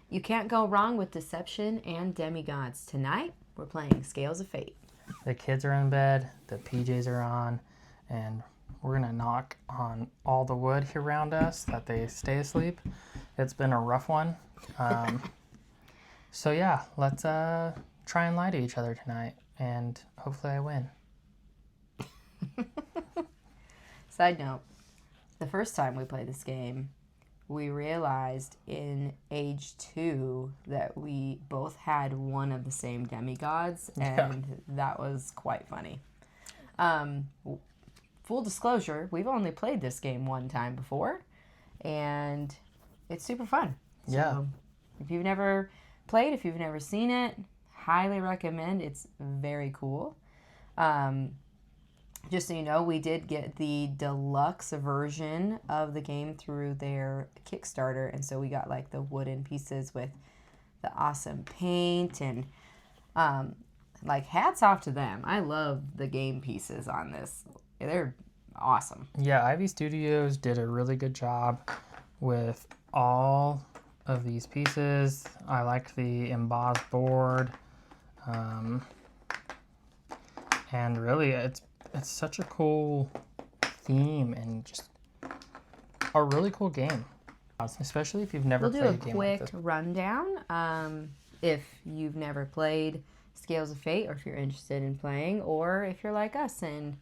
You can't go wrong with deception and demigods. Tonight, we're playing Scales of Fate. The kids are in bed, the PJs are on, and we're going to knock on all the wood here around us that they stay asleep. It's been a rough one. So yeah, let's try and lie to each other tonight, and hopefully I win. Side note, the first time we played this game, we realized in age 2 that we both had one of the same demigods, and that was quite funny. Full disclosure, we've only played this game one time before, and it's super fun. So if you've never played, if you've never seen it, highly recommend. It's very cool. Just so you know, we did get the deluxe version of the game through their Kickstarter, and so we got like the wooden pieces with the awesome paint, and like hats off to them. I love the game pieces on this. They're awesome. Yeah, Ivy Studios did a really good job with all of these pieces. I like the embossed board, and really it's such a cool theme and just a really cool game, especially if you've never played a game like this. We'll do a quick rundown. If you've never played Scales of Fate, or if you're interested in playing, or if you're like us and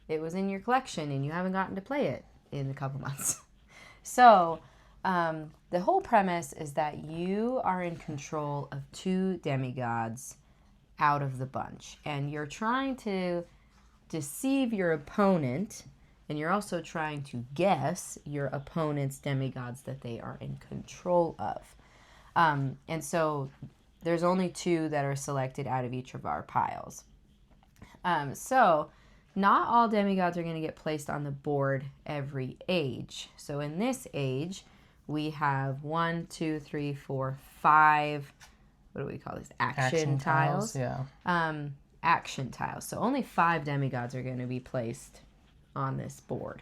it was in your collection and you haven't gotten to play it in a couple months. So the whole premise is that you are in control of 2 demigods out of the bunch, and you're trying to deceive your opponent, and you're also trying to guess your opponent's demigods that they are in control of. And so there's only 2 that are selected out of each of our piles. So not all demigods are going to get placed on the board every age. So in this age, we have 1, 2, 3, 4, 5, what do we call these? Action tiles. Yeah. Action tiles. So only 5 demigods are going to be placed on this board.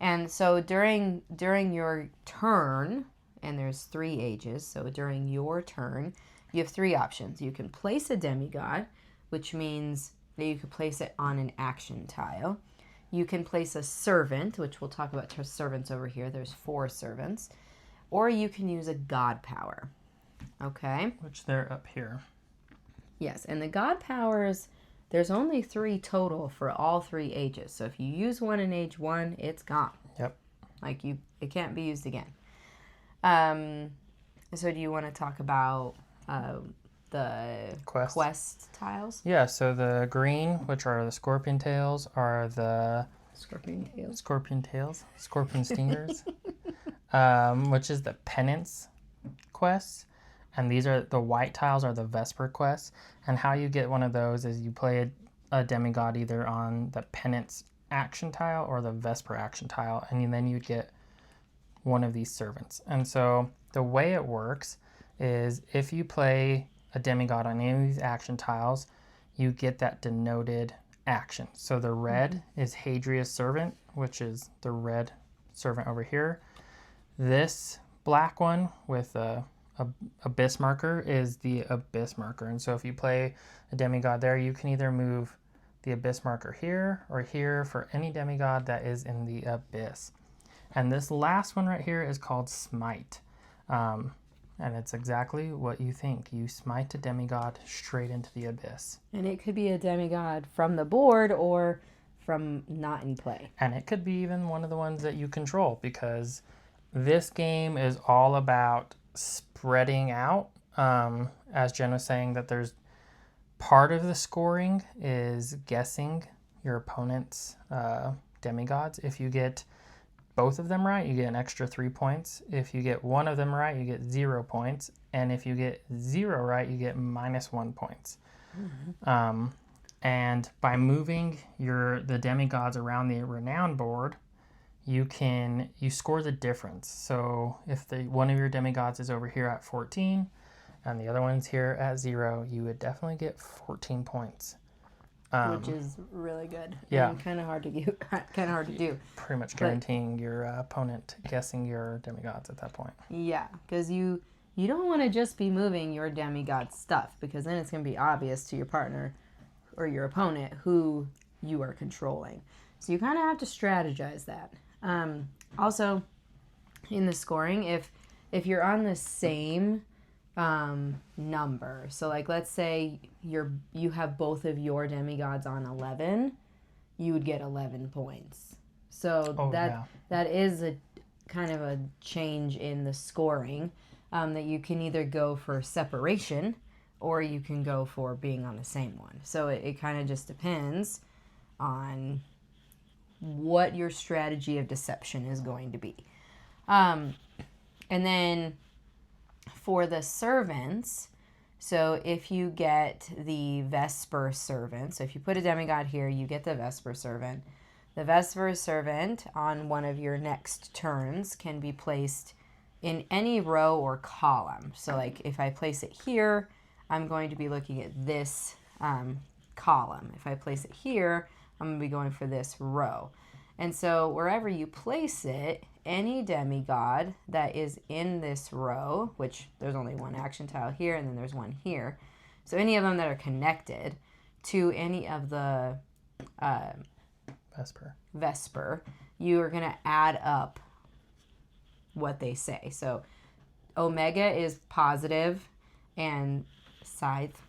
And so during your turn, and there's 3 ages, so during your turn, you have 3 options. You can place a demigod, which means that you could place it on an action tile. You can place a servant, which we'll talk about servants over here. There's 4 servants. Or you can use a god power. Okay? Which they're up here. Yes, and the god powers, there's only 3 total for all 3 ages. So if you use one in age 1, it's gone. Yep. Like it can't be used again. So do you want to talk about the quest tiles? Yeah, so the green, which are the scorpion tails, are the Scorpion stingers, which is the penance quests. And these are the white tiles are the Vesper quests. And how you get one of those is you play a demigod either on the penance action tile or the Vesper action tile, and then you get one of these servants. And so the way it works is if you play a demigod on any of these action tiles, you get that denoted action. So the red is Hadria's servant, which is the red servant over here. This black one with a abyss marker is the abyss marker. And so if you play a demigod there, you can either move the abyss marker here or here for any demigod that is in the abyss. And this last one right here is called smite. And it's exactly what you think. You smite a demigod straight into the abyss. And it could be a demigod from the board or from not in play. And it could be even one of the ones that you control, because this game is all about spreading out. As Jen was saying, that there's part of the scoring is guessing your opponent's demigods. If you get both of them right, you get an extra 3 points. If you get one of them right, you get 0 points. And if you get 0 right, you get -1 points. And by moving the demigods around the renown board, you score the difference. So if one of your demigods is over here at 14 and the other one's here at 0, you would definitely get 14 points. Which is really good. Yeah. And kind of hard to do. Pretty much guaranteeing your opponent guessing your demigods at that point. Yeah, because you you don't want to just be moving your demigod stuff, because then it's going to be obvious to your partner or your opponent who you are controlling. So you kind of have to strategize that. Also, in the scoring, if you're on the same number, so like let's say you have both of your demigods on 11, you would get 11 points. So that is a kind of a change in the scoring, that you can either go for separation or you can go for being on the same one. So it kind of just depends on what your strategy of deception is going to be. And then for the servants, so if you get the Vesper servant, so if you put a demigod here, you get the Vesper servant. The Vesper servant on one of your next turns can be placed in any row or column. So like if I place it here, I'm going to be looking at this column. If I place it here, I'm going to be going for this row. And so wherever you place it, any demigod that is in this row, which there's only one action tile here and then there's one here, so any of them that are connected to any of the Vesper, you are going to add up what they say. So Omega is positive and Scythe,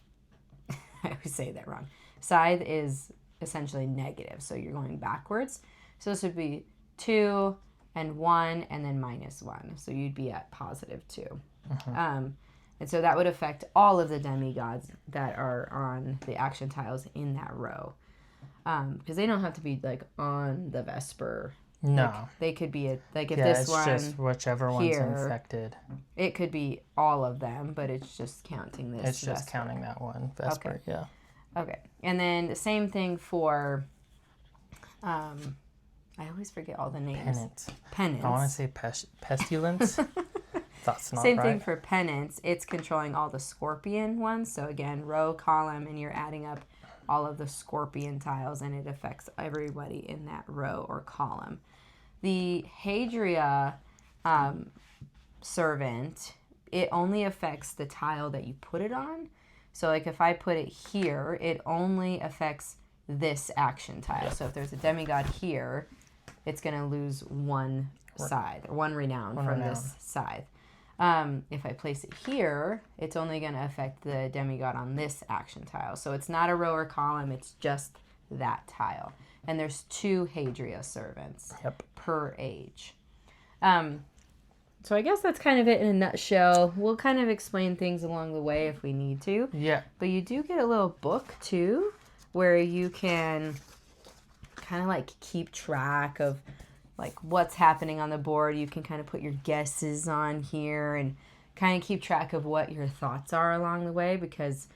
I always say that wrong. Scythe is essentially negative, so you're going backwards. So this would be 2 and 1 and then -1. So you'd be at +2. And so that would affect all of the demigods that are on the action tiles in that row. Because they don't have to be like on the Vesper. No. Like, they could be like if yeah, this it's one just whichever one's here, infected. It could be all of them, but it's just counting this. It's just Vesper. counting that one Vesper. Okay. Yeah. Okay. And then the same thing for I always forget all the names. Penance. I want to say pestilence. That's not Same right. thing for penance. It's controlling all the scorpion ones. So again, row, column, and you're adding up all of the scorpion tiles, and it affects everybody in that row or column. The Hadria servant, it only affects the tile that you put it on. So like if I put it here, it only affects this action tile. So if there's a demigod here, it's going to lose one scythe, or one renown from this scythe. If I place it here, it's only going to affect the demigod on this action tile. So it's not a row or column, it's just that tile. And there's 2 Hadria servants per age. So I guess that's kind of it in a nutshell. We'll kind of explain things along the way if we need to. Yeah. But you do get a little book too, where you can kind of like keep track of like what's happening on the board. You can kind of put your guesses on here and kind of keep track of what your thoughts are along the way, because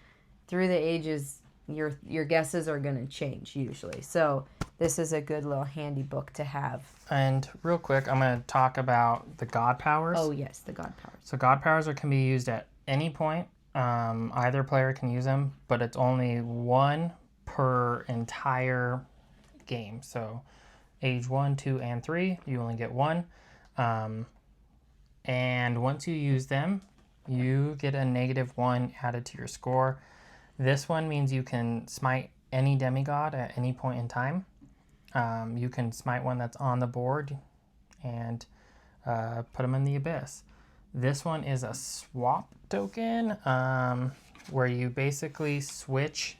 through the ages your guesses are going to change usually. So this is a good little handy book to have. And real quick, I'm going to talk about the god powers. Oh yes, the god powers. So god powers can be used at any point. Either player can use them, but it's only 1 per entire game. So age 1, 2, and 3, you only get 1. And once you use them, you get a -1 added to your score. This one means you can smite any demigod at any point in time. You can smite one that's on the board and put them in the abyss. This one is a swap token, where you basically switch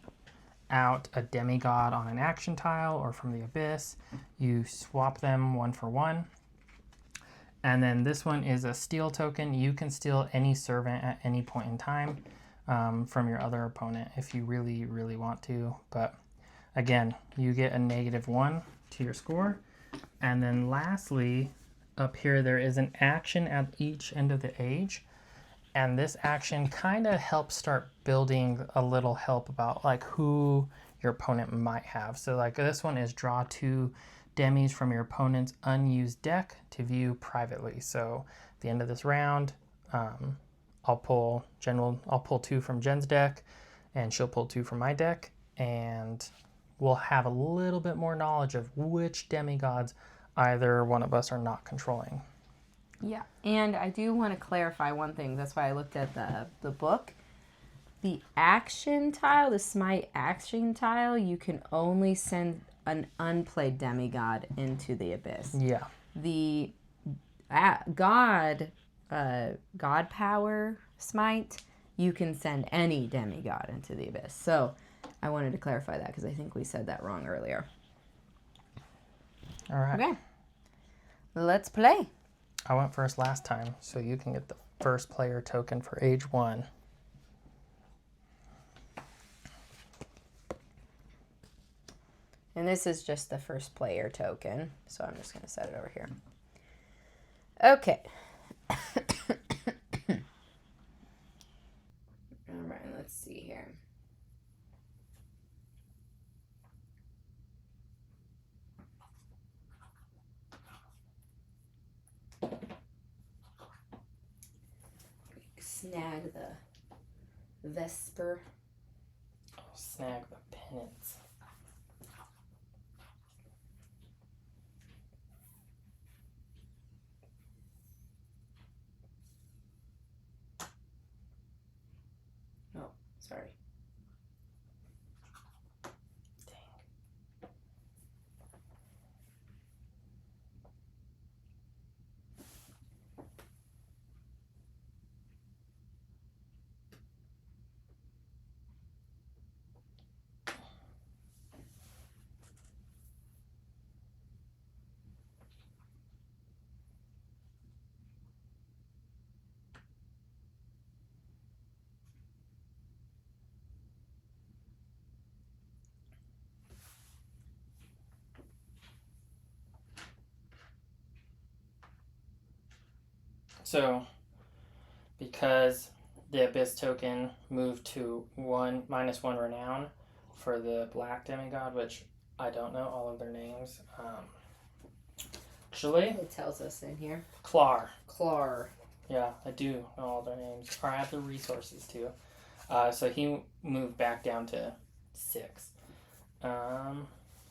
out a demigod on an action tile or from the abyss. You swap them 1 for 1. And then this one is a steal token. You can steal any servant at any point in time from your other opponent if you really, really want to. But again, you get a -1 to your score. And then lastly, up here, there is an action at each end of the age. And this action kind of helps start building a little help about like who your opponent might have. So like this one is draw 2 demis from your opponent's unused deck to view privately. So at the end of this round, I'll pull 2 from Jen's deck, and she'll pull 2 from my deck, and we'll have a little bit more knowledge of which demigods either one of us are not controlling. Yeah, and I do want to clarify one thing. That's why I looked at the book. The action tile, the smite action tile, you can only send an unplayed demigod into the abyss. Yeah. The god power smite, you can send any demigod into the abyss. So I wanted to clarify that because I think we said that wrong earlier. All right. Okay, let's play. I went first last time, so you can get the first player token for age 1. And this is just the first player token, so I'm just going to set it over here. Okay. All right, let's see here. Snag the Vesper. I'll snag the penance. Oh, sorry. So, because the Abyss token moved to -1 renown for the black demigod, which I don't know all of their names. Actually, It tells us in here. Clar. Yeah, I do know all their names. Or I have the resources too. So he moved back down to 6.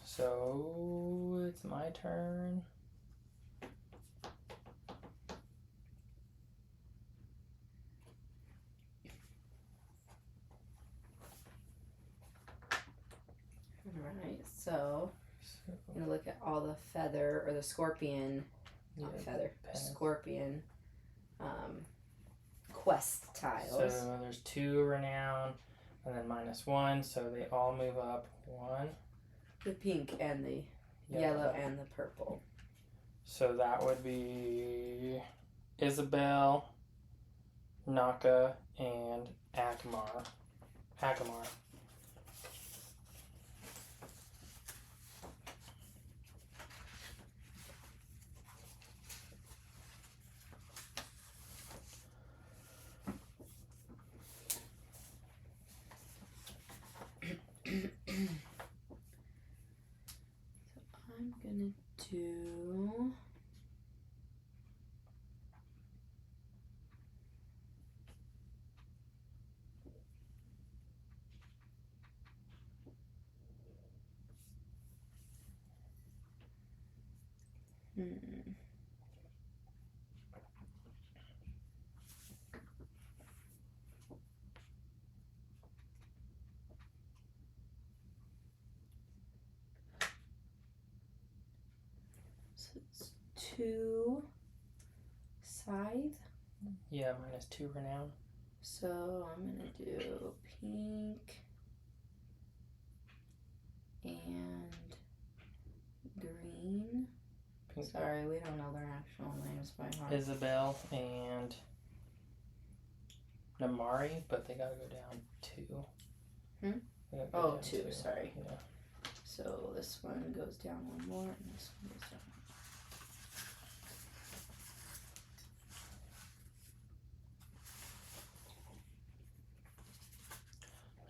So it's my turn. Alright, so I'm going to look at all the feather, or the scorpion, scorpion quest tiles. So there's 2 renown, and then -1, so they all move up 1. The pink and the yellow and the purple. So that would be Isabel, Naka, and Akamar. I'm gonna do so it's 2 scythe. Yeah, -2 renown. So I'm gonna do pink and green. Pink. Sorry, we don't know their actual names by heart. Isabel and Namari, but they gotta go down 2. Oh, 2, sorry. Yeah. So this one goes down 1 more, and this one goes down.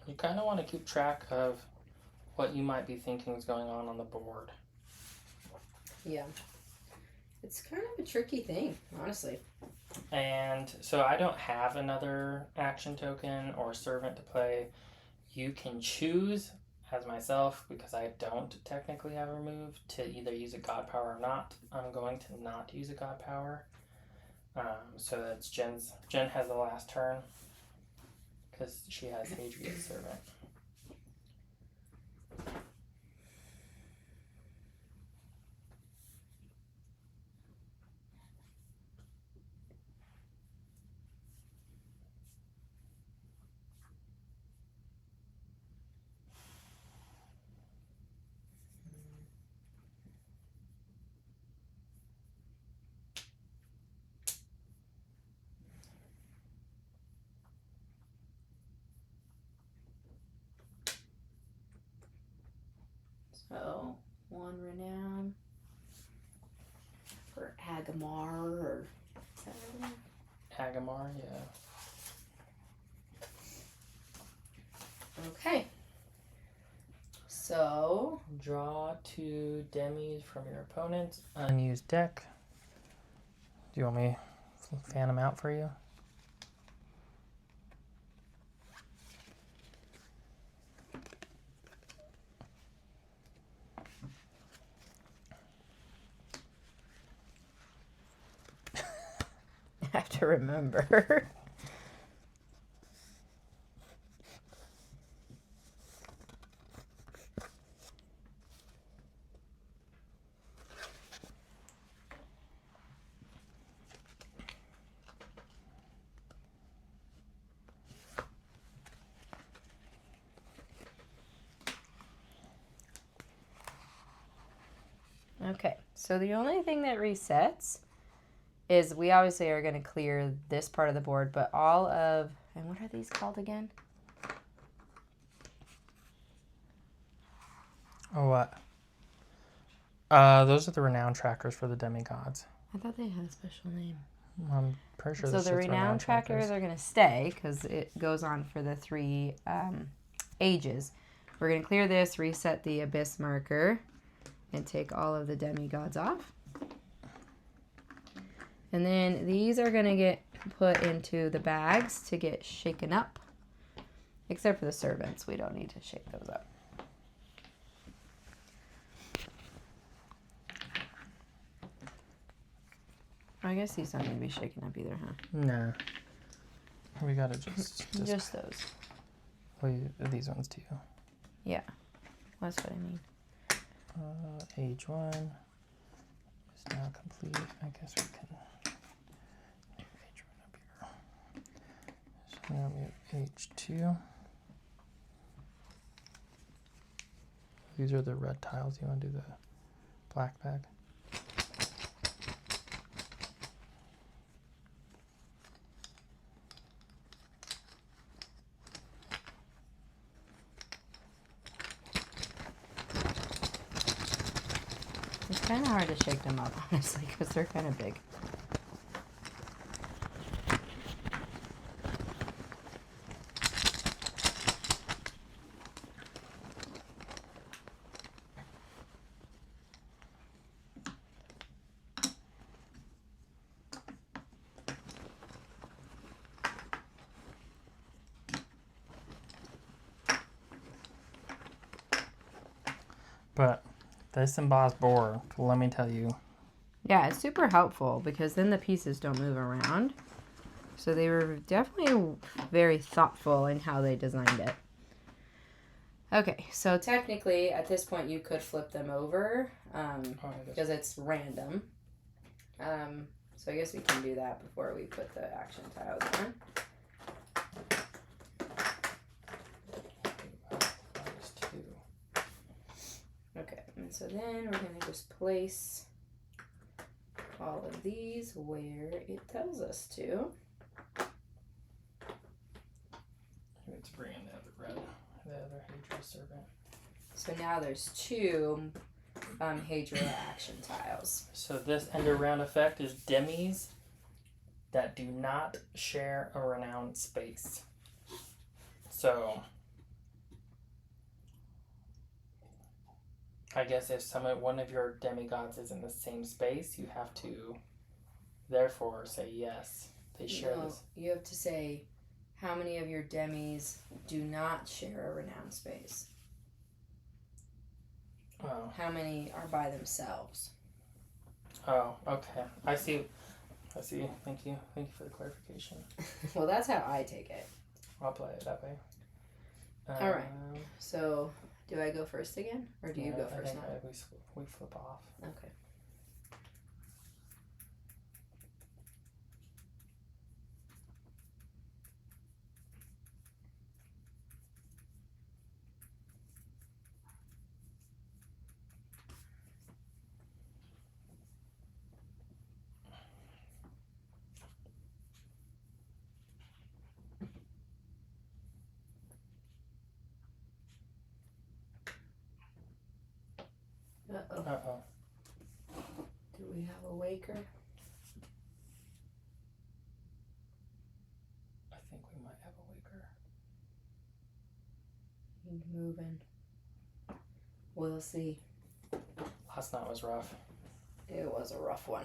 You kind of want to keep track of what you might be thinking is going on the board. Yeah. It's kind of a tricky thing, honestly. And so I don't have another action token or servant to play. You can choose as myself, because I don't technically have a move, to either use a god power or not. I'm going to not use a god power. So that's Jen's. Jen has the last turn because she has Hadrian's servant. So 1 renown for Agamar or Agamar, yeah. Okay. So Draw 2 demis from your opponent's unused deck. Do you want me to fan them out for you? I have to remember. Okay, so the only thing that resets is we obviously are going to clear this part of the board, but all of, and what are these called again? Oh, what? Those are the renown trackers for the demigods. I thought they had a special name. I'm pretty sure So this the is renown trackers are going to stay because it goes on for the 3 ages. We're going to clear this, reset the abyss marker, and take all of the demigods off. And then these are going to get put into the bags to get shaken up. Except for the servants. We don't need to shake those up. I guess these don't need to be shaken up either, huh? Nah. We gotta just those. well, these ones too. Yeah. That's what I mean. Age 1 is now complete. I guess we can move age 1 up here. So now we have age 2. These are the red tiles. You want to do the black bag? It's kind of hard to shake them up, honestly, because they're kind of big. But this embossed board, let me tell you. Yeah, it's super helpful because then the pieces don't move around. So they were definitely very thoughtful in how they designed it. Okay, so technically at this point you could flip them over because it's random. So I guess we can do that before we put the action tiles on. Okay, and so then we're going to just place all of these where it tells us to. Let's bring in the other Hadria servant. So now there's 2 Hadria action tiles. So this end of round effect is demis that do not share a renowned space. So I guess if one of your demigods is in the same space, you have to therefore say yes. They share this. You have to say how many of your demis do not share a renowned space. Oh. How many are by themselves? Oh, okay. I see. I see. Thank you. Thank you for the clarification. Well, that's how I take it. I'll play it that way. All right. So, do I go first again, or do you go first now? We flip off. Okay. Uh-oh. Do we have a waker? I think we might have a waker. He's moving. We'll see. Last night was rough. It was a rough one.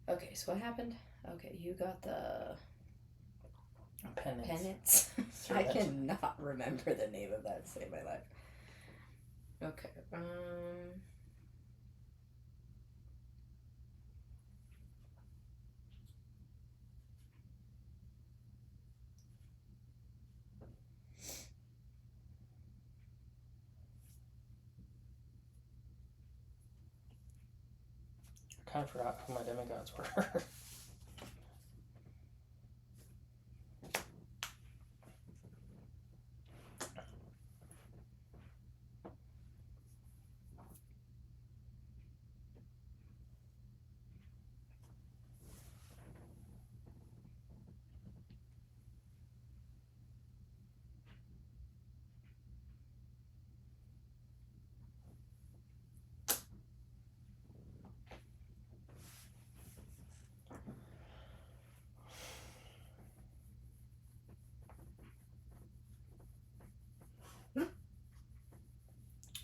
Okay, so what happened? Okay, you got the Penance. I cannot remember the name of that to save my life. Okay. I kind of forgot who my demigods were.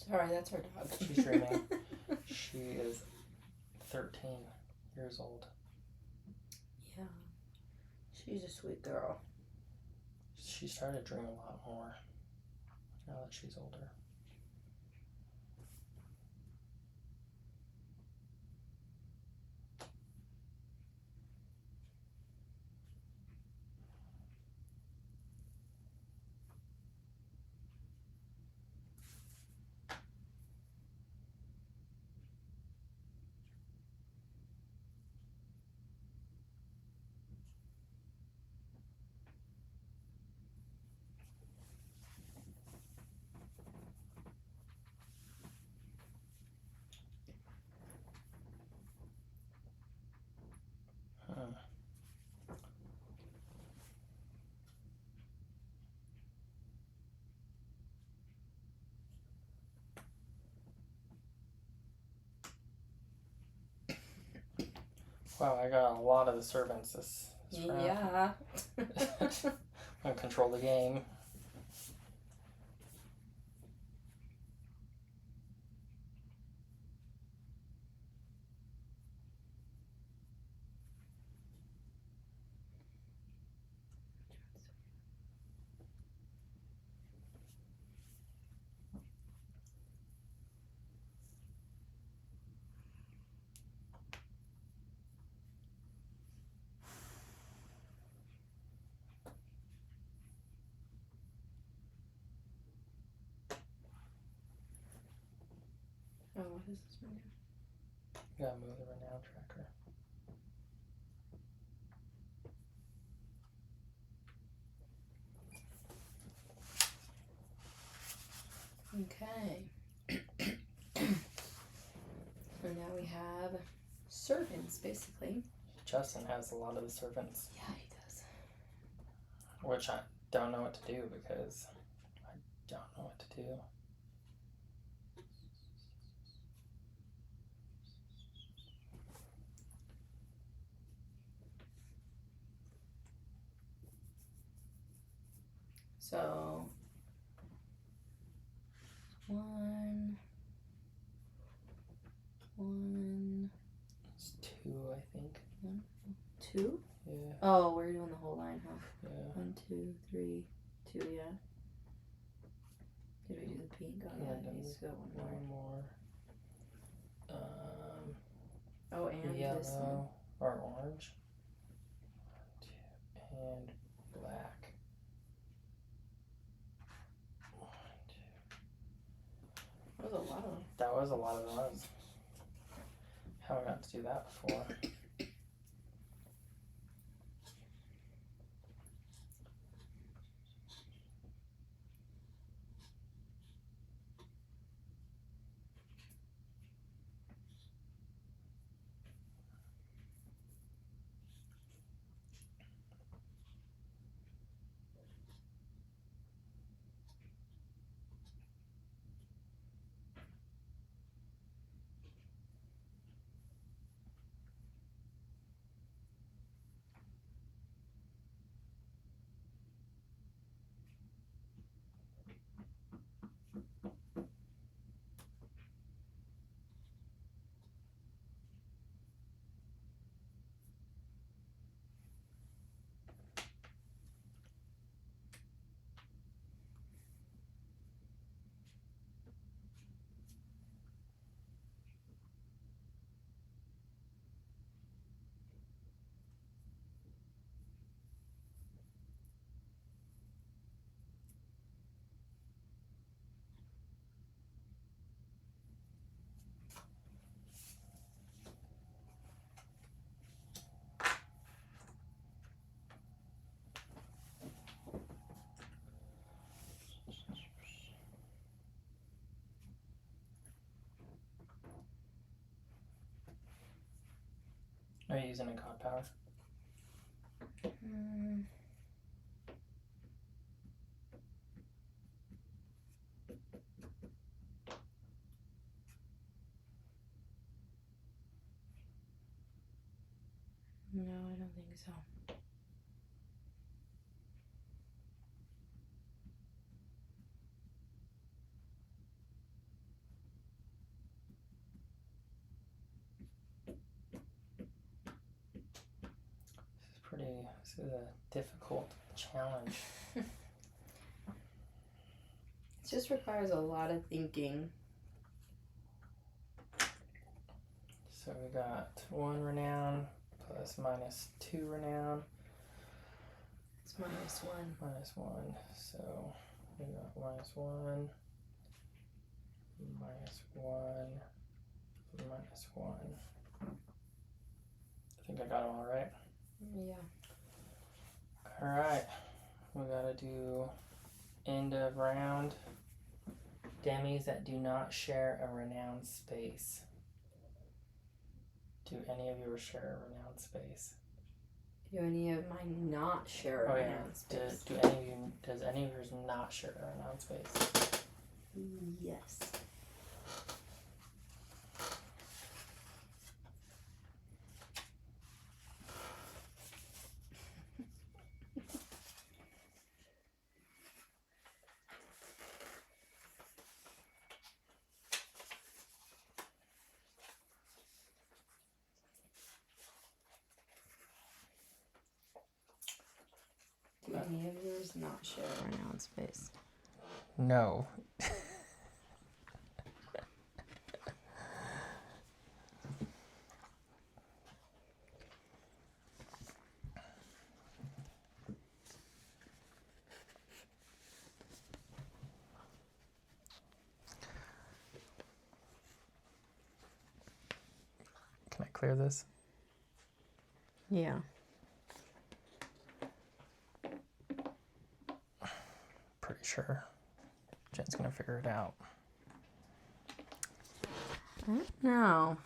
Sorry, that's her dog. She's dreaming. She is 13 years old. Yeah. She's a sweet girl. She's started to dream a lot more now that she's older. Wow, I got a lot of the servants this round. Yeah. I'm gonna control the game. Oh, what is this one? You gotta move the renown tracker. Okay. So now we have servants, basically. Justin has a lot of the servants. Yeah, he does. Which I don't know what to do because I don't know what to do. So, one. It's 2, I think. 1, 2? Yeah. Oh, we're doing the whole line, huh? Yeah. 1, 2, 3, 2, yeah. Did we do the pink? Oh, yeah, it needs to go one more. One more. Oh, and yellow. this one. or orange. 1, 2, and black. 1, 2. That was a lot of them. That was a lot of those. Haven't got to do that before. Are you using a god power? No, I don't think so. This is a difficult challenge. It just requires a lot of thinking. So we got 1 renown plus -2 renown. It's -1. -1. So we got -1, -1, -1. I think I got them all right. Yeah. All right. We gotta do end of round demis that do not share a renown space. Do any of yours share a renown space? Do any of mine not share a renown space? Does any of yours not share a renown space? Yes. Do any of yours not share a renown space? No. Can I clear this? Yeah. Pretty sure Jen's gonna figure it out. I don't know.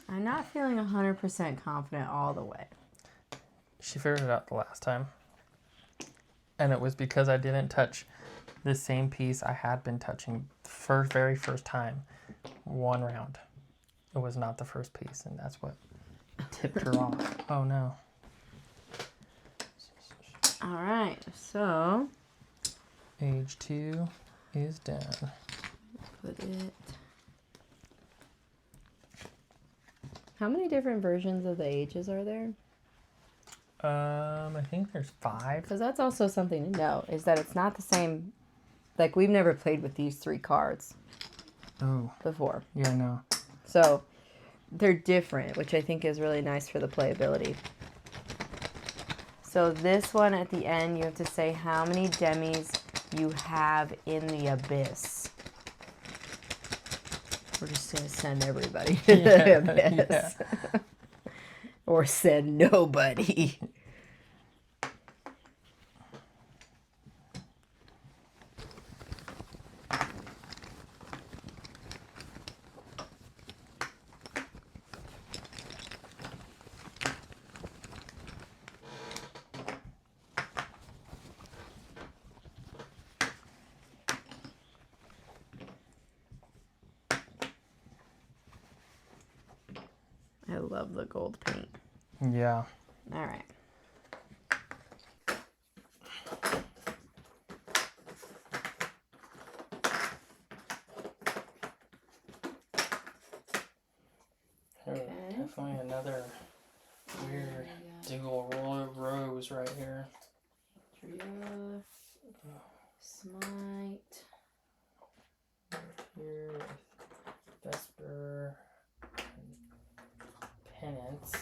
I'm not feeling 100% confident all the way. She figured it out the last time. And it was because I didn't touch the same piece I had been touching the very first time, 1 round. It was not the first piece, and that's what tipped her off. Oh no. All right, so Age 2 is done. put it. How many different versions of the ages are there? I think there's 5. Because that's also something to know, is that it's not the same. Like, we've never played with these 3 cards Oh, before. yeah, no. So they're different, which I think is really nice for the playability. So this one at the end, you have to say how many demis you have in the abyss. We're just going to send everybody to the abyss. Yeah. Or send nobody. I love the gold paint. Yeah. All right. Okay. Definitely another weird dual rows right here. Trio, Smite. Here, Vesper, Penance.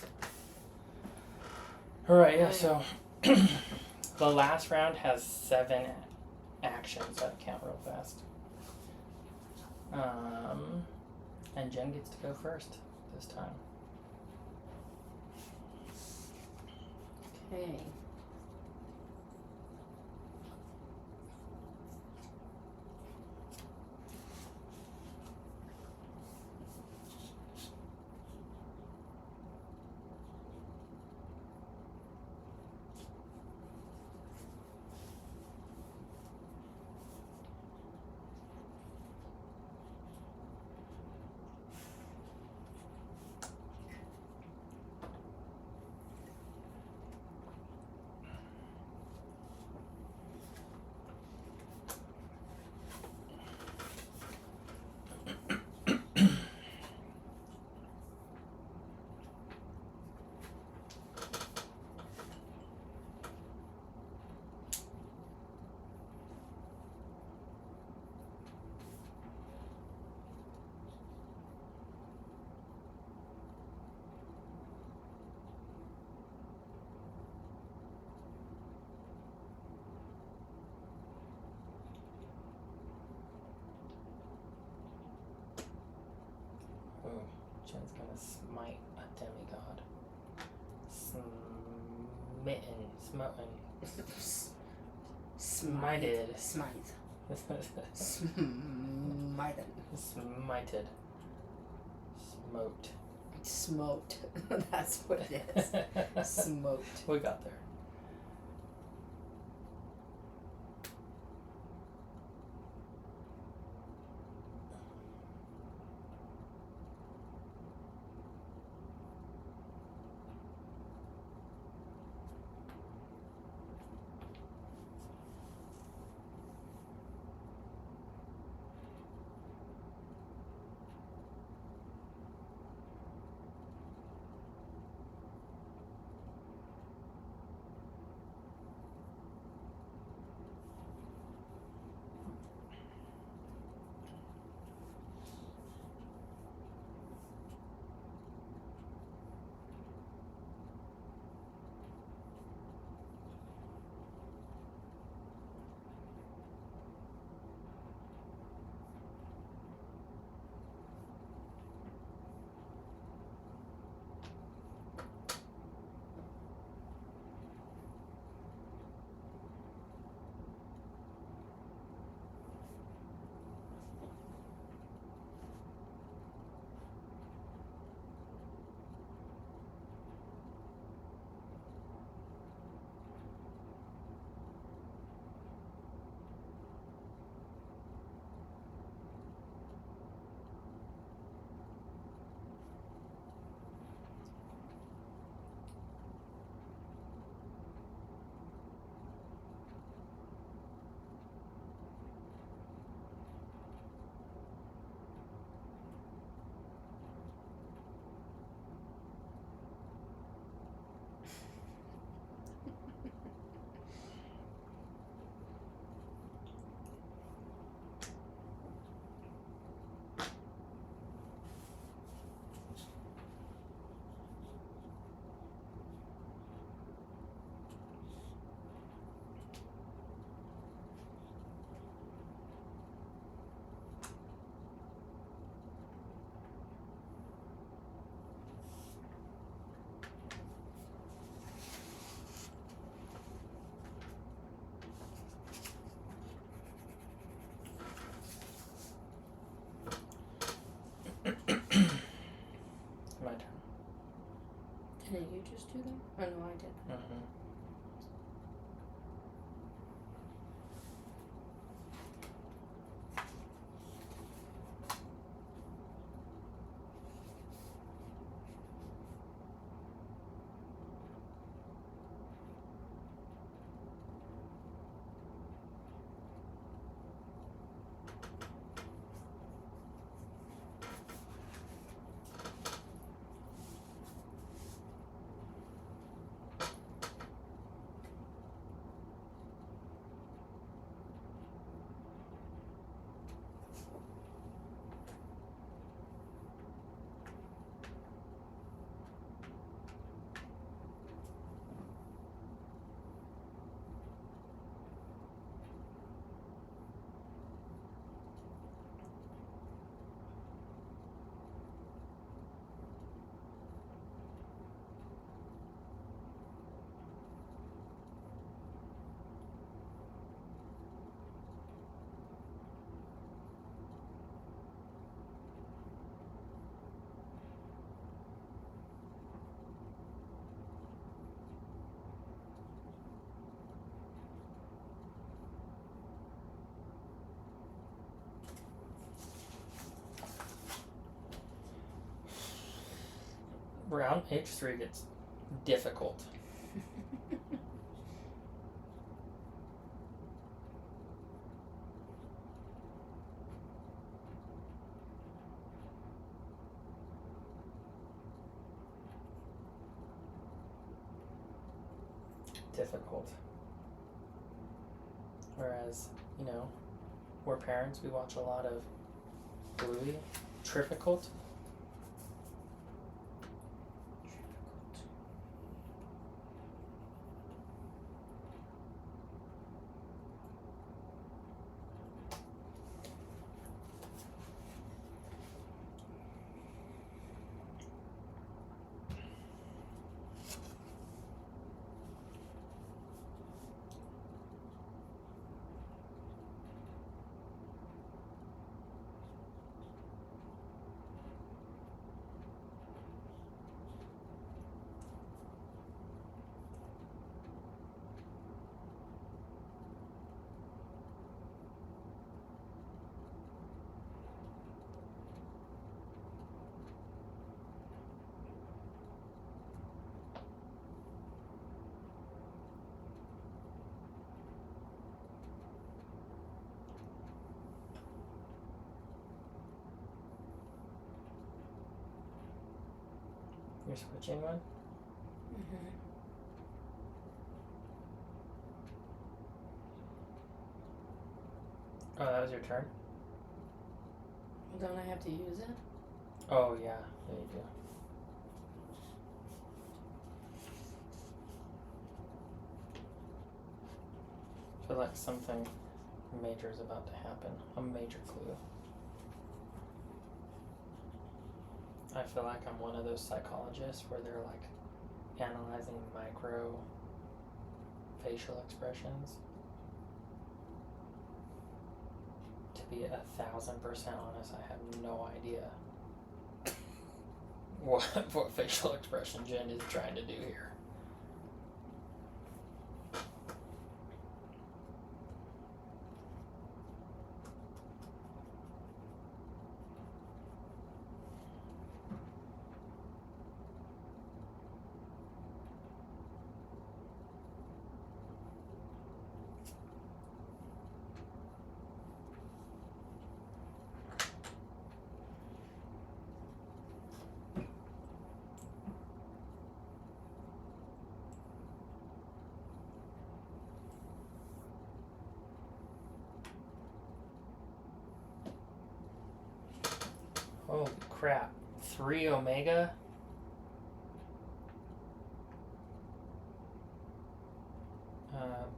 Alright, yeah, so the last round has 7 actions that count real fast. And Jen gets to go first this time. Okay. Ooh, Jen's gonna smite a demigod. Smoten. Smited. Smite. Smited. Smoked. Smoked. That's what it is. Smoked. We got there. Didn't you just do that? Oh, no, I did. Mm-hmm. Round H3 gets difficult. Difficult. Whereas, we're parents, we watch a lot of Bluey. Trifficult. You're switching one? Mm-hmm. Oh, that was your turn? Don't I have to use it? Oh, yeah. Yeah, you do. I feel like something major is about to happen. A major clue. I feel like I'm one of those psychologists where they're like analyzing micro facial expressions. To be 1,000% honest, I have no idea what facial expression Jen is trying to do here. Holy crap. 3 Omega?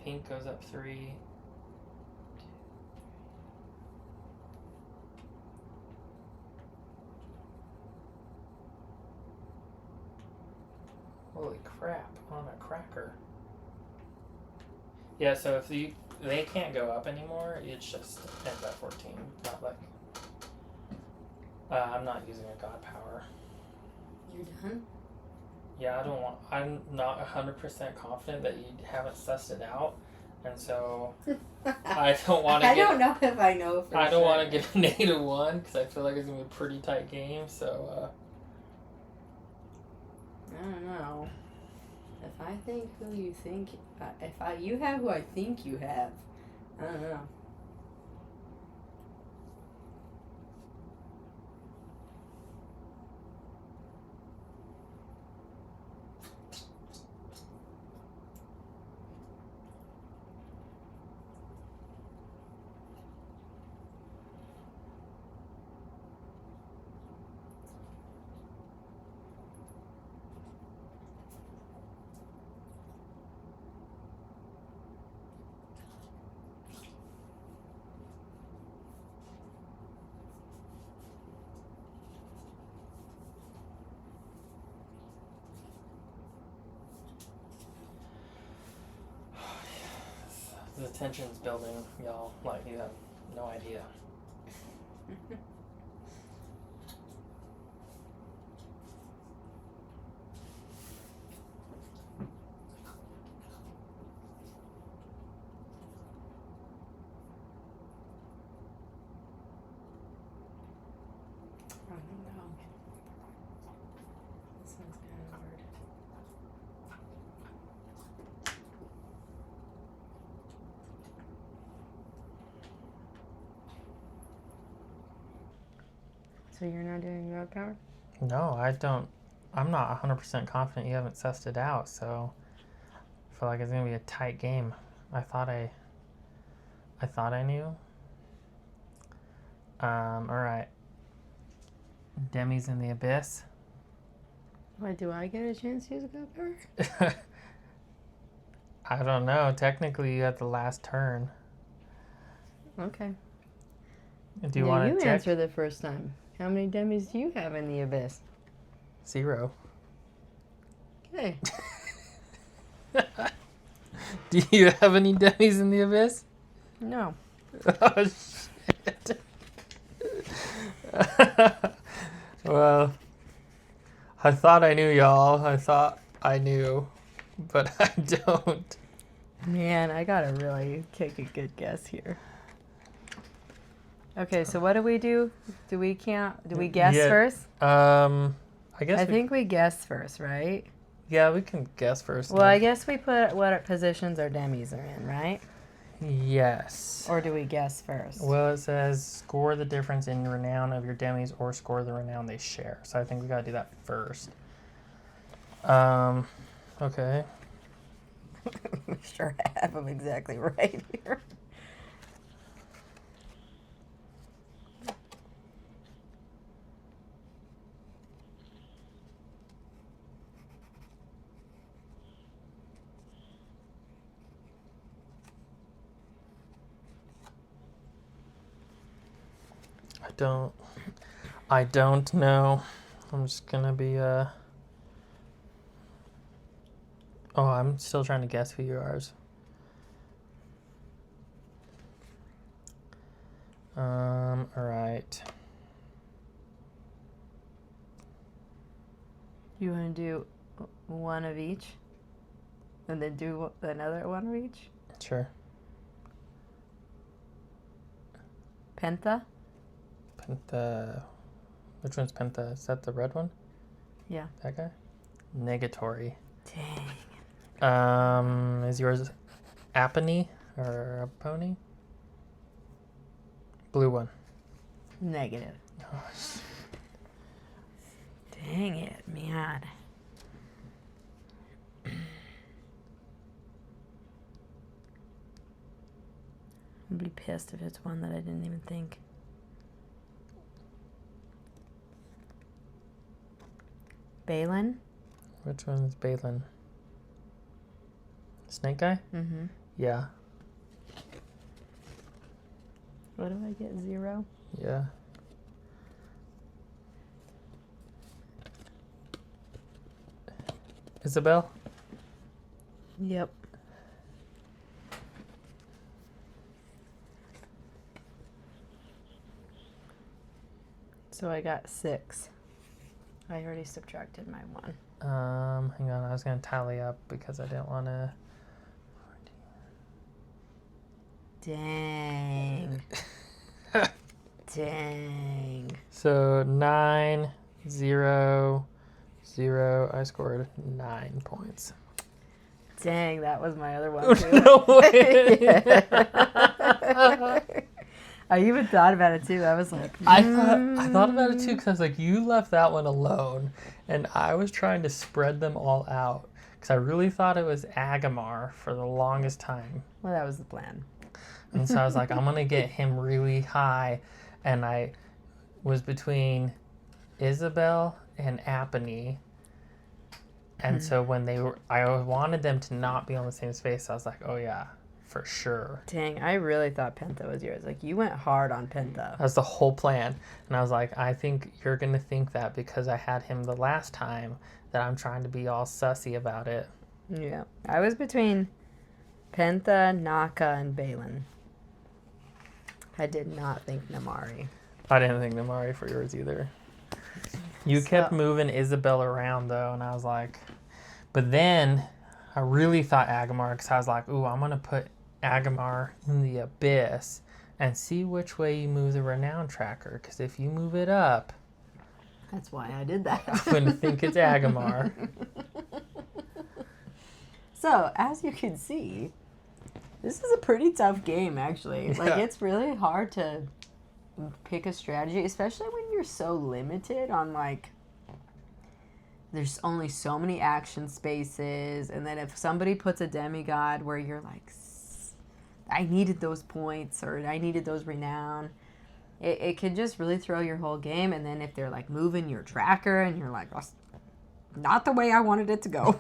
Pink goes up 3. Holy crap, on a cracker. Yeah, so if they can't go up anymore, it's just ends at 14. Not like... I'm not using a god power. You're done? Yeah, I'm not 100% confident that you haven't sussed it out. And so I don't want to I don't know if I know for I don't sure. want to get a -1 because I feel like it's going to be a pretty tight game. So, I don't know. If I think who you think, you have who I think you have, I don't know. the tension's building, y'all. Like, you have no idea. I don't know. This one's kind of hard. So you're not doing willpower? No, I don't. I'm not 100% confident you haven't sussed it out. So I feel like it's going to be a tight game. I thought I knew. All right. Demi's in the Abyss. Why, do I get a chance to use willpower? I don't know. Technically, you had the last turn. Okay. Do you want to check? Answer the first time. How many demis do you have in the Abyss? 0. Okay. Do you have any demis in the Abyss? No. Oh, shit. Well, I thought I knew, y'all. I thought I knew, but I don't. Man, I gotta really take a good guess here. Okay, so what do we do? Do we guess first? I guess I think we guess first, right? Yeah, we can guess first. Well, I guess we put what our positions our demis are in, right? Yes. Or do we guess first? Well, it says score the difference in renown of your demis or score the renown they share. So I think we gotta do that first. Okay. I'm sure I have them exactly right here. I don't know. I'm just gonna be Oh, I'm still trying to guess who you are. Alright. You want to do one of each? And then do another one of each? Sure. Penta? Penta. Which one's Penta? Is that the red one? Yeah. That guy? Negatory. Dang. Is yours Apony or a pony? Blue one. Negative. Oh, Dang it, man. I'm gonna be pissed if it's one that I didn't even think. Balin? Which one's Balin? Snake guy? Mm-hmm. Yeah. What do I get? 0? Yeah. Isabel? Yep. So I got 6. I already subtracted my 1. Hang on, I was gonna tally up because I didn't want to. Dang. Dang. So 9, 0, 0. I scored 9 points. Dang, that was my other one too. No way. Yeah. I even thought about it too. I was like, I thought about it too because I was like, you left that one alone, and I was trying to spread them all out because I really thought it was Agamar for the longest time. Well, that was the plan. And so I was like, I'm gonna get him really high, and I was between Isabel and Apony. And so when I wanted them to not be on the same space. I was like, oh yeah, for sure. Dang, I really thought Penta was yours. Like, you went hard on Penta. That was the whole plan. And I was like, I think you're going to think that because I had him the last time that I'm trying to be all sussy about it. Yeah. I was between Penta, Naka, and Balin. I did not think Namari. I didn't think Namari for yours either. You kept moving Isabel around, though, and I was like... But then I really thought Agamar because I was like, ooh, I'm going to put Agamar in the abyss and see which way you move the renown tracker, because if you move it up... That's why I did that. I'm going to think it's Agamar. So, as you can see, this is a pretty tough game, actually. Yeah. Like, it's really hard to pick a strategy, especially when you're so limited on, like, there's only so many action spaces, and then if somebody puts a demigod where you're like, I needed those points, or I needed those renown, it can just really throw your whole game. And then if they're like moving your tracker and you're like, that's not the way I wanted it to go.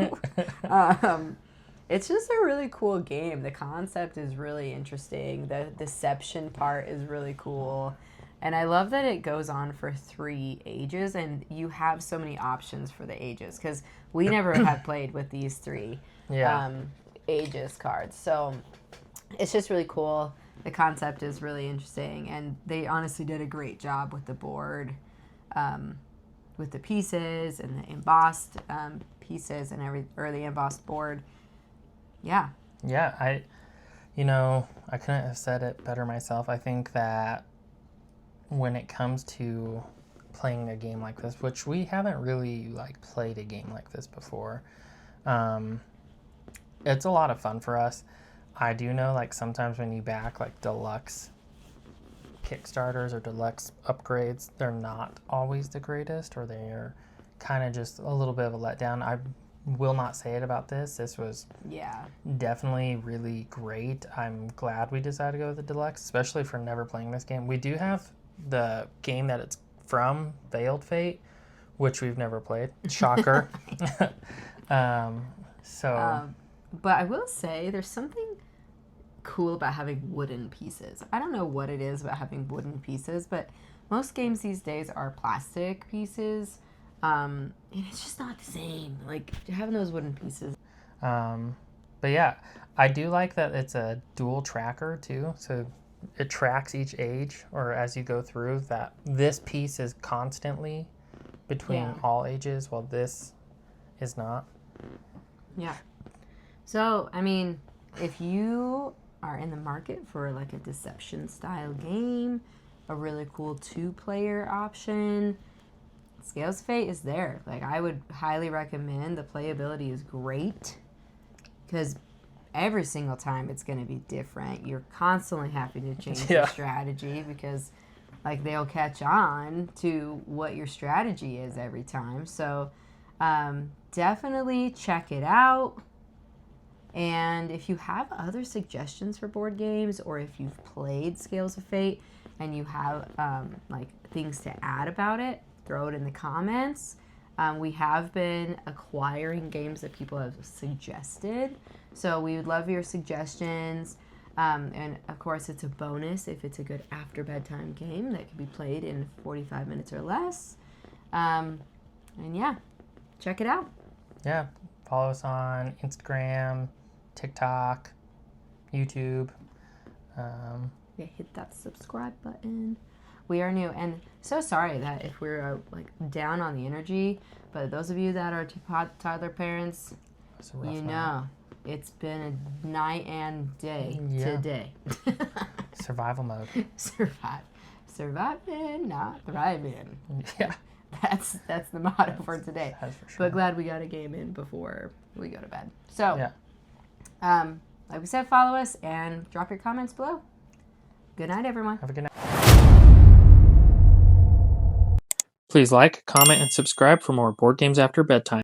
It's just a really cool game. The concept is really interesting. The deception part is really cool. And I love that it goes on for 3 ages, and you have so many options for the ages, because we never have played with these 3 ages cards. So it's just really cool. The concept is really interesting, and they honestly did a great job with the board, with the pieces and the embossed pieces and the embossed board. Yeah. Yeah, I couldn't have said it better myself. I think that when it comes to playing a game like this, which we haven't really played a game like this before, it's a lot of fun for us. I do know sometimes when you back deluxe Kickstarters or deluxe upgrades, they're not always the greatest, or they're kind of just a little bit of a letdown. I will not say it about this. This was definitely really great. I'm glad we decided to go with the deluxe, especially for never playing this game. We do have the game that it's from, Veiled Fate, which we've never played. Shocker. But I will say there's something cool about having wooden pieces. I don't know what it is about having wooden pieces, but most games these days are plastic pieces, and it's just not the same. Having those wooden pieces. But yeah, I do like that it's a dual tracker too, so it tracks each age, or as you go through, that this piece is constantly between all ages, while this is not. Yeah. So, I mean, if you are in the market for a deception style game, a really cool 2-player option, Scales of Fate is there. I would highly recommend. The playability is great, because every single time it's going to be different. You're constantly having to change your strategy, because they'll catch on to what your strategy is every time. So definitely check it out. And if you have other suggestions for board games, or if you've played Scales of Fate and you have things to add about it, throw it in the comments. We have been acquiring games that people have suggested, so we would love your suggestions. And of course, it's a bonus if it's a good after bedtime game that can be played in 45 minutes or less. And yeah, check it out. Yeah, follow us on Instagram, TikTok, YouTube. Hit that subscribe button. We are new, and so sorry that if we're like down on the energy. But those of you that are toddler parents, It's a rough you night. know, it's been a night and day Yeah. today. Survival mode. Surviving, not thriving. Yeah. That's the motto for today. That's for sure. But glad we got a game in before we go to bed. So, Yeah. like we said, follow us and drop your comments below. Good night, everyone. Have a good night. Please like, comment, and subscribe for more Board Games After Bedtime.